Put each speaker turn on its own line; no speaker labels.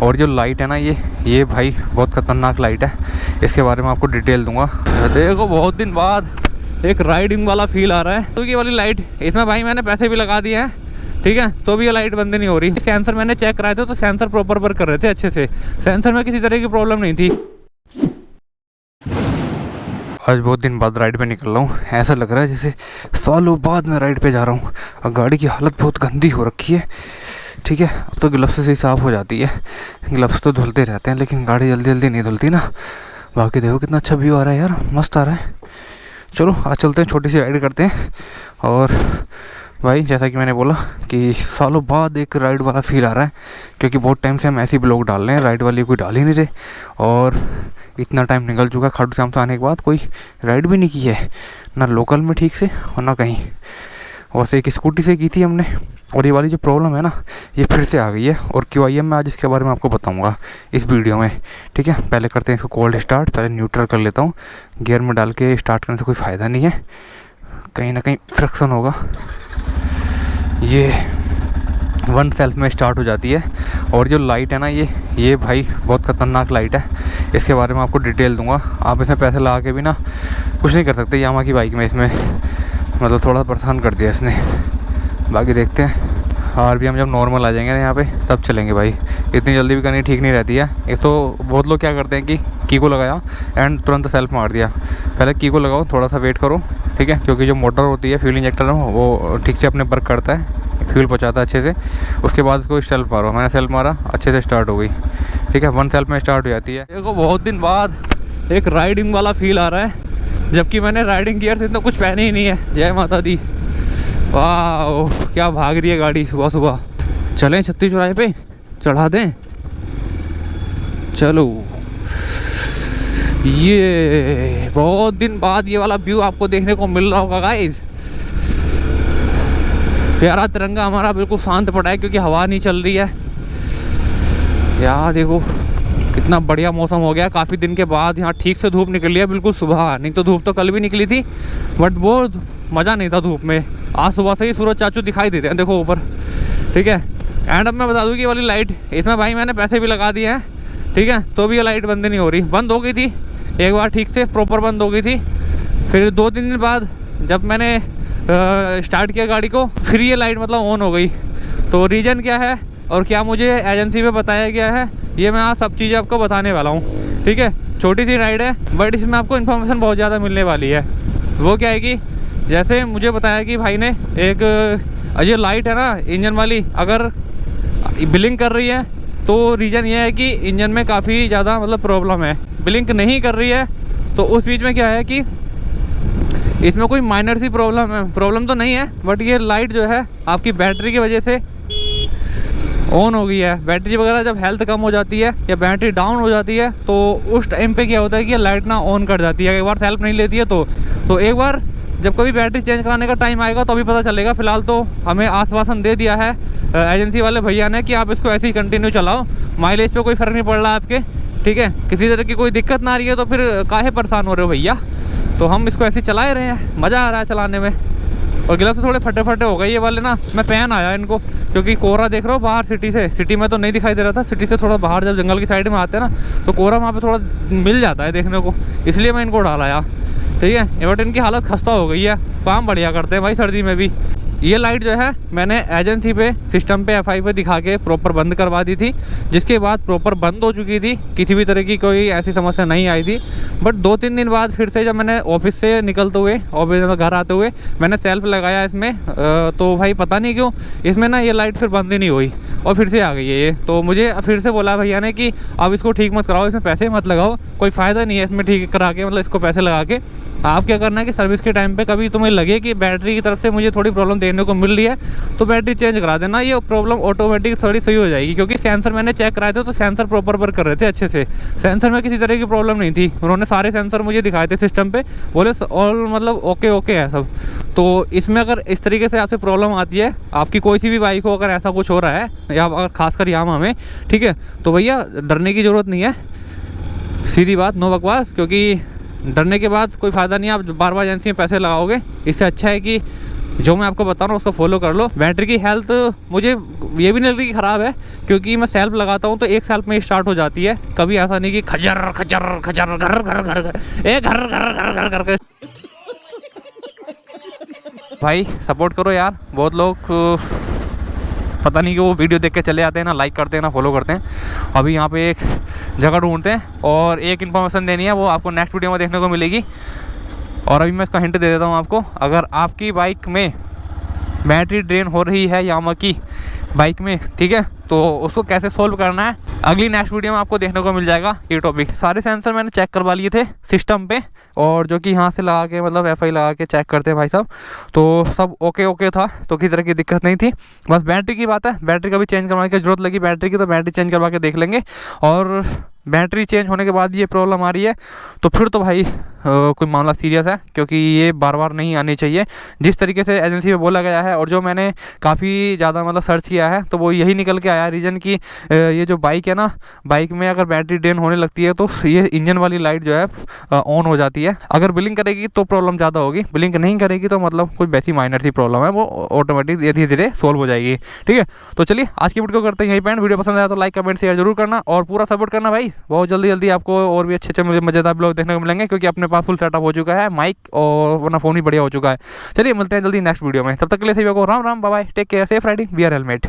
और जो लाइट है ना ये भाई बहुत ख़तरनाक लाइट है, इसके बारे में आपको डिटेल दूंगा। देखो बहुत दिन बाद एक राइडिंग वाला फील आ रहा है। तो ये वाली लाइट, इसमें भाई मैंने पैसे भी लगा दिए हैं, ठीक है, तो भी ये लाइट बंद नहीं हो रही। सेंसर मैंने चेक कराए थे तो सेंसर प्रॉपर वर्क कर रहे थे अच्छे से, सेंसर में किसी तरह की प्रॉब्लम नहीं थी। आज बहुत दिन बाद राइड पे निकल रहा हूँ, ऐसा लग रहा है जैसे सालों बाद मैं राइड पे जा रहा हूँ। और गाड़ी की हालत बहुत गंदी हो रखी है, ठीक है। अब तो ग्लव्स से ही साफ़ हो जाती है, ग्लव्स तो धुलते रहते हैं लेकिन गाड़ी जल्दी जल्दी नहीं धुलती ना। बाकी देखो कितना अच्छा व्यू आ रहा है यार, मस्त आ रहा है। चलो आज चलते हैं, छोटी सी राइड करते हैं। और भाई जैसा कि मैंने बोला कि सालों बाद एक राइड वाला फील आ रहा है, क्योंकि बहुत टाइम से हम ऐसे ब्लॉग डाल रहे हैं, राइड वाली कोई डाल ही नहीं रहे। और इतना टाइम निकल चुका, खाटू श्याम से आने के बाद कोई राइड भी नहीं की है, ना लोकल में ठीक से और ना कहीं। वैसे एक स्कूटी से की थी हमने, और ये वाली जो प्रॉब्लम है ना ये फिर से आ गई है। और क्यों आई है मैं आज इसके बारे में आपको बताऊंगा इस वीडियो में, ठीक है। पहले करते हैं इसको कोल्ड स्टार्ट, पहले न्यूट्रल कर लेता हूँ। गियर में डाल के स्टार्ट करने से कोई फ़ायदा नहीं है, कहीं ना कहीं फ्रिक्शन होगा। ये वन सेल्फ में स्टार्ट हो जाती है। और जो लाइट है ना ये भाई बहुत ख़तरनाक लाइट है, इसके बारे में आपको डिटेल दूंगा। आप इसमें पैसे लगा के भी ना कुछ नहीं कर सकते। यामा की बाइक में इसमें मतलब थोड़ा परेशान कर दिया इसने। बाकी देखते हैं RPM जब नॉर्मल आ जाएंगे ना यहाँ पे तब चलेंगे भाई, इतनी जल्दी भी करनी ठीक नहीं रहती है। एक तो बहुत लोग क्या करते हैं कि की को लगाया एंड तुरंत सेल्फ मार दिया। पहले की को लगाओ, थोड़ा सा वेट करो, ठीक है, क्योंकि जो मोटर होती है फ्यूल इंजेक्टर वो ठीक से अपने वर्क करता है, फ्यूल पहुँचाता है अच्छे से। उसके बाद उसको सेल्फ मारो, मैंने सेल्फ मारा, अच्छे से स्टार्ट हो गई, ठीक है, वन सेल्फ में स्टार्ट हो जाती है। देखो बहुत दिन बाद एक राइडिंग वाला फील आ रहा है, जबकि मैंने राइडिंग गियर से तो कुछ पहने ही नहीं है। जय माता दी। वाह क्या भाग रही है गाड़ी सुबह सुबह। चलें 36 चौराहे पे चढ़ा दें, चलो। ये बहुत दिन बाद ये वाला व्यू आपको देखने को मिल रहा होगा गाइस। प्यारा तिरंगा हमारा बिल्कुल शांत पड़ा है क्योंकि हवा नहीं चल रही है। यार देखो कितना बढ़िया मौसम हो गया, काफ़ी दिन के बाद यहाँ ठीक से धूप निकली है, बिल्कुल सुबह। नहीं तो धूप तो कल भी निकली थी, बट वो मज़ा नहीं था धूप में। आज सुबह से ही सूरज चाचू दिखाई दे रहे हैं, देखो ऊपर, ठीक है। एंड अब मैं बता दूँ कि वाली लाइट, इसमें भाई मैंने पैसे भी लगा दिए हैं, ठीक है, तो भी ये लाइट बंद नहीं हो रही। बंद हो गई थी एक बार ठीक से प्रॉपर बंद हो गई थी, फिर 2-3 दिन बाद जब मैंने स्टार्ट किया गाड़ी को, फिर ये लाइट मतलब ऑन हो गई। तो रीज़न क्या है और क्या मुझे एजेंसी में बताया गया है, ये मैं आज सब चीज़ें आपको बताने वाला हूँ, ठीक है। छोटी सी राइड है बट इसमें आपको इन्फॉर्मेशन बहुत ज़्यादा मिलने वाली है। वो क्या है कि जैसे मुझे बताया कि भाई ने एक ये लाइट है ना इंजन वाली, अगर ब्लिंक कर रही है तो रीज़न ये है कि इंजन में काफ़ी ज़्यादा मतलब प्रॉब्लम है। ब्लिंक नहीं कर रही है तो उस बीच में क्या है कि इसमें कोई माइनर सी प्रॉब्लम तो नहीं है, बट ये लाइट जो है आपकी बैटरी की वजह से ऑन हो गई है। बैटरी वगैरह जब हेल्थ कम हो जाती है या बैटरी डाउन हो जाती है तो उस टाइम पे क्या होता है कि लाइट ना ऑन कर जाती है। एक बार सेल्फ नहीं लेती है तो एक बार जब कभी बैटरी चेंज कराने का टाइम आएगा तो अभी पता चलेगा। फिलहाल तो हमें आश्वासन दे दिया है एजेंसी वाले भैया ने कि आप इसको ऐसे ही कंटिन्यू चलाओ, माइलेज पे कोई फ़र्क नहीं पड़ रहा आपके, ठीक है। किसी तरह की कोई दिक्कत ना आ रही है तो फिर काहे परेशान हो रहे हो भैया। तो हम इसको ऐसे चला ही रहे हैं, मज़ा आ रहा है चलाने में। और गिलास तो थोड़े फटे फटे हो गए ये वाले ना, मैं पहन आया इनको क्योंकि कोहरा देख रहा हूँ बाहर सिटी में तो नहीं दिखाई दे रहा था। सिटी से थोड़ा बाहर जब जंगल की साइड में आते हैं ना तो कोहरा वहाँ पे थोड़ा मिल जाता है देखने को, इसलिए मैं इनको डाला, ठीक है। बट इनकी हालत खस्ता हो गई है, काम बढ़िया करते हैं भाई सर्दी में भी। ये लाइट जो है मैंने एजेंसी पे सिस्टम पे FI पे दिखा के प्रॉपर बंद करवा दी थी, जिसके बाद प्रॉपर बंद हो चुकी थी, किसी भी तरह की कोई ऐसी समस्या नहीं आई थी। बट 2-3 दिन बाद फिर से जब मैंने ऑफिस से निकलते हुए ऑफिस में घर आते हुए मैंने सेल्फ लगाया इसमें, तो भाई पता नहीं क्यों इसमें ना ये लाइट फिर बंद ही नहीं हुई और फिर से आ गई है ये। तो मुझे फिर से बोला भैया ने कि अब इसको ठीक मत कराओ, इसमें पैसे मत लगाओ, कोई फ़ायदा नहीं है इसमें ठीक करा के, मतलब इसको पैसे लगा के। आप क्या करना है कि सर्विस के टाइम पे कभी तुम्हें लगे कि बैटरी की तरफ से मुझे थोड़ी प्रॉब्लम देखने को मिल रही है तो बैटरी चेंज करा देना, ये प्रॉब्लम ऑटोमेटिक थोड़ी सही हो जाएगी। क्योंकि सेंसर मैंने चेक कराए थे तो सेंसर प्रॉपर वर्क कर रहे थे अच्छे से, सेंसर में किसी तरह की प्रॉब्लम नहीं थी। उन्होंने सारे सेंसर मुझे दिखाए थे सिस्टम पे, बोले ऑल मतलब ओके है सब। तो इसमें अगर इस तरीके से आपसे प्रॉब्लम आती है, आपकी कोई सी भी बाइक हो, अगर ऐसा कुछ हो रहा है या अगर खासकर यामा में, ठीक है, तो भैया डरने की ज़रूरत नहीं है, सीधी बात, नो बकवास। क्योंकि डरने के बाद कोई फ़ायदा नहीं है, आप बार बार एजेंसी में पैसे लगाओगे। इससे अच्छा है कि जो मैं आपको बता रहा हूँ उसको फॉलो कर लो। बैटरी की हेल्थ मुझे ये भी नहीं लगी ख़राब है, क्योंकि मैं सेल्फ लगाता हूँ तो एक सेल्फ में स्टार्ट हो जाती है। कभी ऐसा नहीं कि खचर खचर खचर घर घर घर घर ए घर घर घर घर घर कर। भाई सपोर्ट करो यार, बहुत लोग पता नहीं कि वो वीडियो देख के चले जाते हैं, ना लाइक करते हैं ना फॉलो करते हैं। अभी यहाँ पे एक जगह ढूंढते हैं और एक इन्फॉर्मेशन देनी है, वो आपको नेक्स्ट वीडियो में देखने को मिलेगी। और अभी मैं इसका हिंट दे देता हूँ आपको। अगर आपकी बाइक में बैटरी ड्रेन हो रही है यामा की बाइक में, ठीक है, तो उसको कैसे सोल्व करना है अगली नेक्स्ट वीडियो में आपको देखने को मिल जाएगा ये टॉपिक। सारे सेंसर मैंने चेक करवा लिए थे सिस्टम पे, और जो कि यहाँ से लगा के मतलब एफआई लगा के चेक करते हैं भाई साहब, तो सब ओके था, तो किसी तरह की दिक्कत नहीं थी। बस बैटरी की बात है, बैटरी का भी चेंज करवाने की जरूरत लगी बैटरी की, तो बैटरी चेंज करवा के देख लेंगे। और बैटरी चेंज होने के बाद ये प्रॉब्लम आ रही है तो फिर तो भाई कोई मामला सीरियस है, क्योंकि ये बार बार नहीं आनी चाहिए। जिस तरीके से एजेंसी में बोला गया है और जो मैंने काफ़ी ज़्यादा मतलब सर्च किया है, तो वो यही निकल के आया रीज़न कि ये जो बाइक है ना, बाइक में अगर बैटरी ड्रेन होने लगती है तो ये इंजन वाली लाइट जो है ऑन हो जाती है। अगर ब्लिंक करेगी तो प्रॉब्लम ज़्यादा होगी, ब्लिंक नहीं करेगी तो मतलब कोई वैसी माइनर सी प्रॉब्लम है, वो ऑटोमेटिक धीरे धीरे सोल्व हो जाएगी। ठीक है, तो चलिए आज की वीडियो करते हैं यहीं पे। वीडियो पसंद आया तो लाइक कमेंट शेयर जरूर करना और पूरा सपोर्ट करना भाई। बहुत जल्दी आपको और भी अच्छे मजेदार ब्लॉग देखने को मिलेंगे, क्योंकि अपने पास फुल सेटअप हो चुका है, माइक और वरना फोन भी बढ़िया हो चुका है। चलिए मिलते हैं जल्दी नेक्स्ट वीडियो में, तब तक के लिए सभी को Ram Ram, bye bye, take care, safe riding, wear helmet.